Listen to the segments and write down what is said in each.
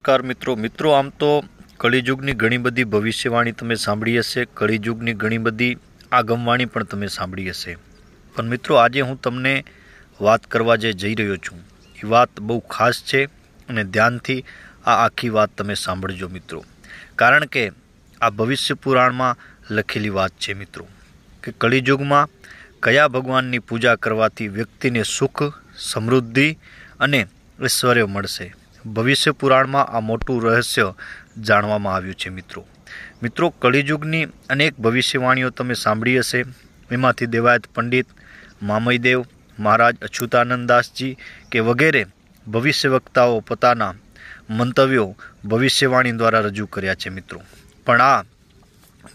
नमस्कार मित्रों आम तो कलियुगनी घणी बधी भविष्यवाणी तमे सांभळी हशे। कलियुगनी घणी बधी आगमवाणी पण तमे सांभळी हशे। पण मित्रों आजे हूँ तमने वात करवा जे जई रह्यो छुं ए वात बहु खास छे अने ध्यानथी आ आखी वात तमे सांभळजो मित्रों, कारण के आ भविष्य पुराणमां लखेली वात छे मित्रों के कलियुगमां कया भगवाननी पूजा करवाथी व्यक्तिने सुख, समृद्धि अने ऐश्वर्य मळशे। भविष्य पुराण में आ मोटू रहस्य जाणवामां आव्युं छे मित्रों कलियुगनी अनेक भविष्यवाणीओ तमे सांभळी हशे। एमांथी देवायत पंडित, मामईदेव, महाराज अच्युतानंददास जी के वगैरे भविष्यवक्ताओ पोताना मंतव्यो भविष्यवाणी द्वारा रजू कर्या छे मित्रों। पण आ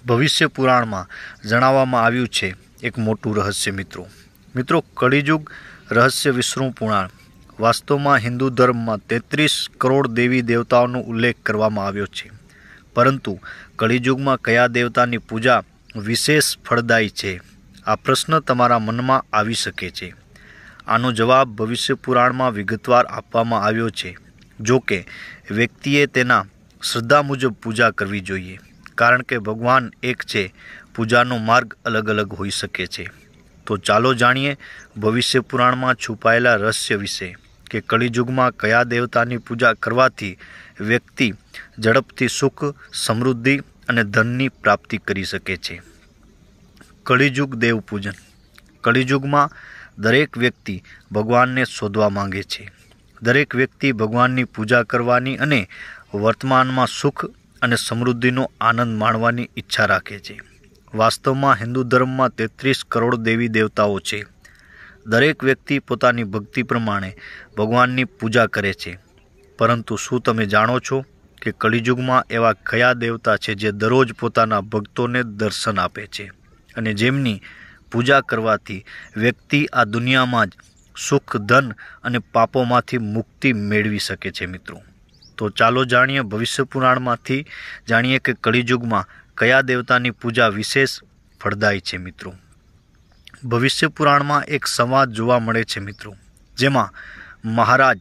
भविष्य पुराण में जणाववामां आव्युं छे एक मोटू रहस्य मित्रों कलियुग रहस्य विष्णु पुराण वास्तव में हिंदू धर्म में 33 करोड़ देवी देवताओं उल्लेख करवामां आव्यो छे, परंतु कलियुग में कया देवतानी पूजा विशेष फलदायी छे आ प्रश्न तमारा मन में आवी शके छे। आनो जवाब भविष्य पुराण में विगतवार आपवामां आव्यो छे। जो के व्यक्तिए तेना श्रद्धा मुजब पूजा करवी जोईए, कारण के भगवान एक छे, पूजानो मार्ग अलग अलग होई शके छे। तो चालो जाणीए भविष्य पुराण में छुपायेला रहस्य विषे के कलियुग में कया देवतानी पूजा करवाथी व्यक्ति झड़पथी सुख, समृद्धि अने धननी प्राप्ति करी सके छे। कलियुग देव पूजन। कलियुग में दरेक व्यक्ति भगवान ने शोधवा मांगे छे। दरेक व्यक्ति भगवाननी पूजा करवानी अने वर्तमान में सुख अने समृद्धिनो आनंद माणवानी इच्छा राखे छे। वास्तव में हिंदू धर्म में 33 करोड़ देवी देवताओं छे। दरेक व्यक्ति पोतानी भक्ति प्रमाणे भगवाननी पूजा करे छे, परंतु शुं तमे जाणो छो कि कलियुग में एवा कया देवता छे जे दररोज पोताना भक्तोने दर्शन आपे छे अने जेमनी पूजा करवाथी व्यक्ति आ दुनियामां ज सुख, धन अने पापोमांथी मुक्ति मेळवी शके छे मित्रों। तो चालो जाणीए भविष्य पुराणमांथी जाणीए कि कलियुग में कया देवतानी पूजा विशेष फलदायी छे मित्रों। भविष्य पुराण में एक संवाद जोवा मळे छे मित्रों, जेमां महाराज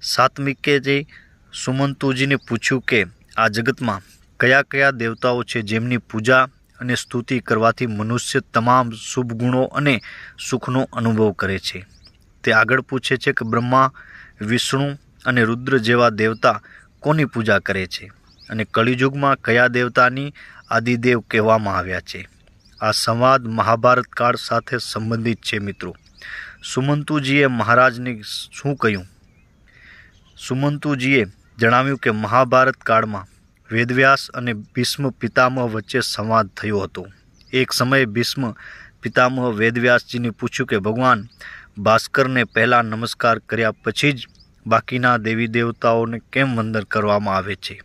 सातमिकेजी सुमंतुजी ने पूछ्યું કે आ जगत में कया कया देवताओं छे जेमनी पूजा अने स्तुति करवाथी मनुष्य तमाम शुभ गुणों अने सुखनो अनुभव करे छे। ते आगळ पूछे छे कि ब्रह्मा, विष्णु अने रुद्र जेवा देवता कोनी पूजा करे छे अने कलियुग में कया देवतानी आदिदेव कहेवामां आव्या छे। आ संवाद महाभारत काल साथे संबंधित छे मित्रों। सुमंतुजीए महाराजने शुं कह्युं? सुमंतुजीए जणाव्युं कि महाभारत काल में वेदव्यास अने भीष्म पितामह वच्चे संवाद थयो हतो। एक समय भीष्म पितामह वेदव्यासजी ने पूछ्યું कि भगवान भास्कर ने पहला नमस्कार कर्या पछी ज बाकीना देवी देवताओने केम वंदन करवामां आवे छे?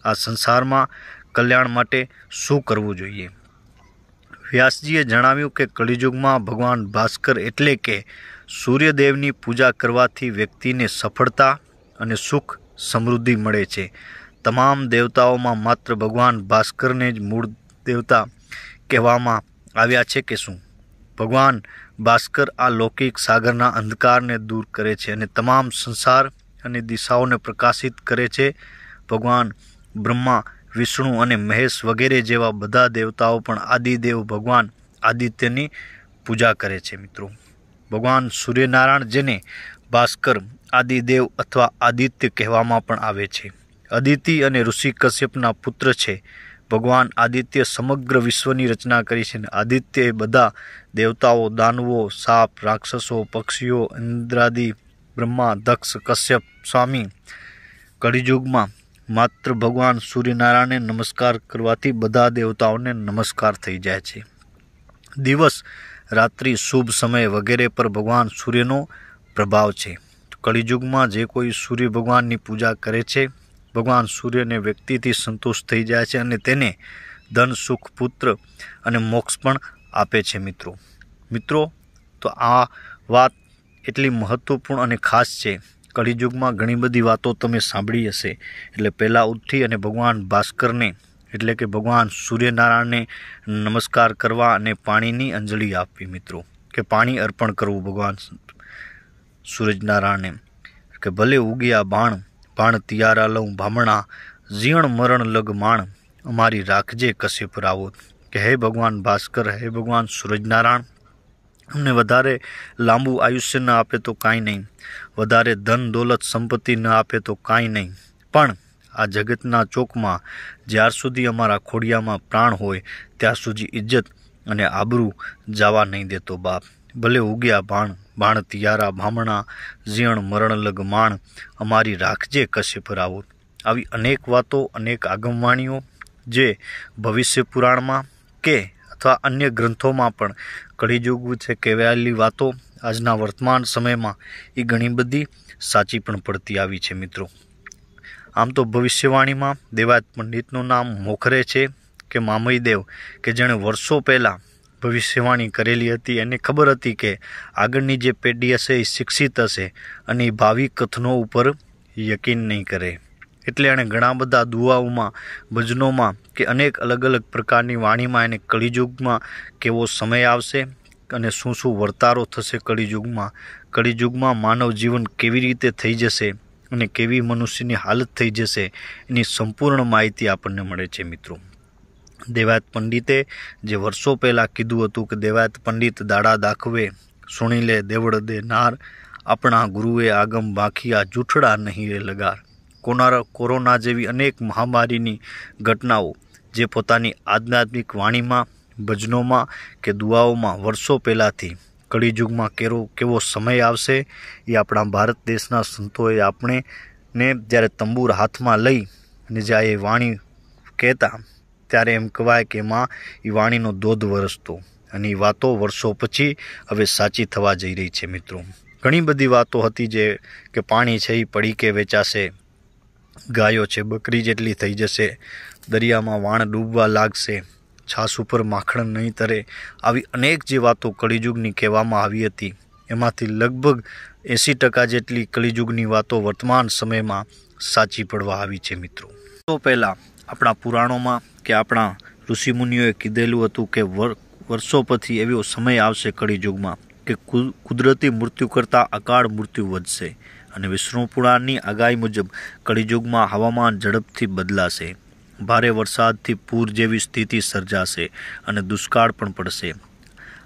आ संसार में कल्याण माटे शुं करवुं जोईए? व्यासजीए जणाव्युं कि कलियुग में भगवान भास्कर एटले के सूर्यदेवनी पूजा करवाथी व्यक्तिने सफलता अने सुख, समृद्धि मळे छे। तमाम देवताओं में मात्र भगवान भास्कर ने ज मूळ देवता कहेवामां आव्या छे के शुं? भगवान भास्कर आ लौकिक सागरना अंधकारने दूर करे छे अने तमाम संसार अने दिशाओने प्रकाशित करे छे। भगवान ब्रह्मा, विष्णु अने महेश वगैरह जेवा बधा देवताओं पण आदिदेव भगवान आदित्यनी पूजा करे छे मित्रों। भगवान सूर्यनारायण जेने भास्कर, आदिदेव अथवा आदित्य कहेवामां पण आवे छे। अदिति अने ऋषि कश्यपना पुत्र छे। भगवान आदित्य समग्र विश्वनी रचना करी छे। आदित्य बधा देवताओं, दानवों, साप, राक्षसों, पक्षीओ, इंद्रादि, ब्रह्मा, दक्ष, कश्यप स्वामी कलियुग में मात्र भगवान सूर्यनारायण ने नमस्कार करवाथी बधा देवताओं ने नमस्कार थई जाय छे। दिवस, रात्रि, शुभ समय वगैरह पर भगवान सूर्यनो प्रभाव छे। कलियुग में जे कोई सूर्य भगवान की पूजा करे छे, भगवान सूर्य ने व्यक्ति थी संतुष्ट थई जाय छे अने तेने धन, सुख, पुत्र अने मोक्ष पण आपे छे मित्रों। तो आ वात एटली महत्वपूर्ण अने खास छे। कलियुग में घणी बधी वातो तमे सांभळी हशे। एटले पहेला उठी अने भगवान भास्कर ने एटले के भगवान सूर्यनारायण ने नमस्कार करवा अने पाणीनी अंजलि आपवी मित्रों, के पाणी अर्पण करवुं भगवान सूर्यनारायण ने। કે ભલે ઉગ્યા બાણ ભાણ તિયારા લઉં ભામણા, જીણ મરણ લગ માણ, અમારી રાખજે કશ્યપ રાવો. કે હે ભગવાન ભાસ્કર, હે ભગવાન સૂરજનારાયણ, અમને વધારે લાંબુ આયુષ્ય ન આપે તો કાંઈ નહીં, વધારે ધન દોલત સંપત્તિ ન આપે તો કાંઈ નહીં, પણ આ જગતના ચોકમાં જ્યાર સુધી અમારા ખોડિયામાં પ્રાણ હોય ત્યાં સુધી ઇજ્જત અને આબરૂ જવા નહીં દેતો બાપ. ભલે ઉગ્યા ભાણ તિયારા ભામણા, જીણ મરણ લગ માણ, અમારી રાખજે કશ્યપ રાવો. આવી અનેક વાતો, અનેક આગમવાણીઓ જે ભવિષ્ય પુરાણમાં કે અથવા અન્ય ગ્રંથોમાં પણ કળિયુગ છે કહેવાયેલી વાતો આજના વર્તમાન સમયમાં એ ઘણી બધી સાચી પણ પડતી આવી છે મિત્રો. આમ તો ભવિષ્યવાણીમાં દેવાયત પંડિતનું નામ મોખરે છે કે મામયદેવ, કે જેણે વર્ષો પહેલાં ભવિષ્યવાણી કરેલી હતી. એને ખબર હતી કે આગળની જે પેઢી હશે એ શિક્ષિત હશે અને એ ભાવિ કથનો ઉપર યકીન નહીં કરે, એટલે એણે ઘણા બધા દુઆઓમાં, ભજનોમાં કે અનેક અલગ અલગ પ્રકારની વાણીમાં એને કળિયુગમાં કેવો સમય આવશે અને શું શું વર્તારો થશે કળિયુગમાં માનવ જીવન કેવી રીતે થઈ જશે અને કેવી મનુષ્યની હાલત થઈ જશે એની સંપૂર્ણ માહિતી આપણને મળે છે મિત્રો. દેવાયત પંડિતે જે વર્ષો પહેલાં કીધું હતું કે દેવાયત પંડિત દાડા દાખવે, સુણી લે દેવળ દે નાર, આપણા ગુરુએ આગમ બાખિયા જૂઠડા નહીં રે લગાર. કોરોના જેવી અનેક મહામારીની ઘટનાઓ જે પોતાની આધ્યાત્મિક વાણીમાં, ભજનોમાં કે દુઆઓમાં વર્ષો પહેલાંથી કળિયુગમાં કેવો સમય આવશે એ આપણા ભારત દેશના સંતોએ આપણે જ્યારે તંબુર હાથમાં લઈ અને જ્યારે એ વાણી કહેતા ત્યારે એમ કહેવાય કે એમાં એ વાણીનો ધોધ વરસતો અને એ વાતો વર્ષો પછી હવે સાચી થવા જઈ રહી છે મિત્રો. ઘણી બધી વાતો હતી જે કે પાણી છે એ પડીકે વેચાશે, ગાયો છે બકરી જેટલી થઈ જશે, દરિયામાં વાણ ડૂબવા લાગશે, છાસ ઉપર માખણ નહીં તરે. આવી અનેક જે વાતો કળિયુગની કહેવામાં આવી હતી એમાંથી લગભગ 80% જેટલી કળિયુગની વાતો વર્તમાન સમયમાં સાચી પડવા આવી છે મિત્રો. તો પહેલાં આપણા પુરાણોમાં કે આપણા ઋષિમુનિઓએ કીધેલું હતું કે વર્ષો પછી એવો સમય આવશે કળિયુગમાં કે કુદરતી મૃત્યુ કરતાં અકાળ મૃત્યુ વધશે અને વિષ્ણુ પુરાણની આગાહી મુજબ કળિયુગમાં હવામાન ઝડપથી બદલાશે, ભારે વરસાદથી પૂર જેવી સ્થિતિ સર્જાશે અને દુષ્કાળ પણ પડશે.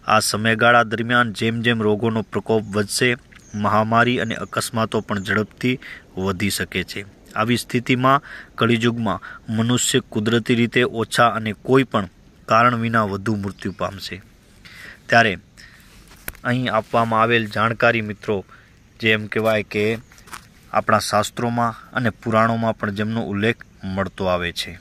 આ સમયગાળા દરમિયાન જેમ જેમ રોગોનો પ્રકોપ વધશે, મહામારી અને અકસ્માતો પણ ઝડપથી વધી શકે છે. આવી સ્થિતિમાં કળિયુગમાં મનુષ્ય કુદરતી રીતે ઓછા અને કોઈ પણ કારણ વિના વધુ મૃત્યુ પામશે. ત્યારે અહીં આપવામાં આવેલ જાણકારી મિત્રો જેમ કહેવાય કે આપણા શાસ્ત્રોમાં અને પુરાણોમાં પણ જેમનો ઉલ્લેખ મળતો આવે છે.